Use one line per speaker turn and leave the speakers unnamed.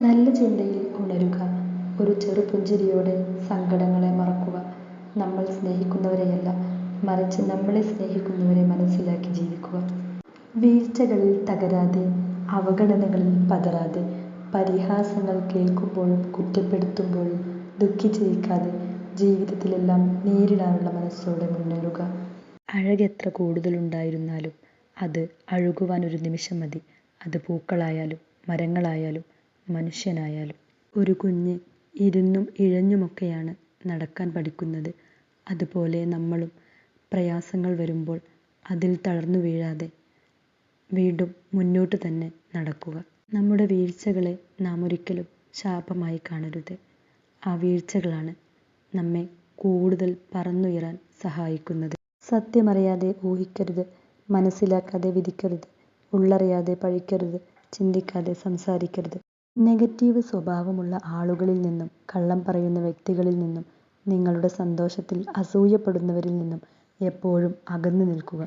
നല്ല ചിന്തയിൽ ഉണരുക. ഒരു ചെറുപുഞ്ചിരിയോടെ സങ്കടങ്ങളെ മറക്കുക. നമ്മൾ സ്നേഹിക്കുന്നവരെയല്ല, മറിച്ച് നമ്മളെ സ്നേഹിക്കുന്നവരെ മനസ്സിലാക്കി ജീവിക്കുക. വീഴ്ചകളിൽ തകരാതെ, അവഗണനകളിൽ പതറാതെ, പരിഹാസങ്ങൾ കേൾക്കുമ്പോഴും കുറ്റപ്പെടുത്തുമ്പോഴും ദുഃഖിച്ചിരിക്കാതെ ജീവിതത്തിലെല്ലാം നേരിടാനുള്ള മനസ്സോടെ മുന്നേറുക. അഴകെത്ര കൂടുതലുണ്ടായിരുന്നാലും അത് അഴുകുവാൻ ഒരു നിമിഷം മതി. അത് പൂക്കളായാലും മരങ്ങളായാലും മനുഷ്യനായാലും. ഒരു കുഞ്ഞ് ഇരുന്നും ഇഴഞ്ഞുമൊക്കെയാണ് നടക്കാൻ പഠിക്കുന്നത്. അതുപോലെ നമ്മളും പ്രയാസങ്ങൾ വരുമ്പോൾ അതിൽ തളർന്നു വീഴാതെ വീണ്ടും മുന്നോട്ട് തന്നെ നടക്കുക. നമ്മുടെ വീഴ്ചകളെ നാം ഒരിക്കലും ശാപമായി കാണരുത്. ആ വീഴ്ചകളാണ് നമ്മെ കൂടുതൽ പറന്നുയരാൻ സഹായിക്കുന്നത്. സത്യമറിയാതെ ഊഹിക്കരുത്, മനസ്സിലാക്കാതെ വിധിക്കരുത്, ഉള്ളറിയാതെ പഴിക്കരുത്, ചിന്തിക്കാതെ സംസാരിക്കരുത്. നെഗറ്റീവ് സ്വഭാവമുള്ള ആളുകളിൽ നിന്നും, കള്ളം പറയുന്ന വ്യക്തികളിൽ നിന്നും, നിങ്ങളുടെ സന്തോഷത്തിൽ അസൂയപ്പെടുന്നവരിൽ നിന്നും എപ്പോഴും അകന്നു നിൽക്കുക.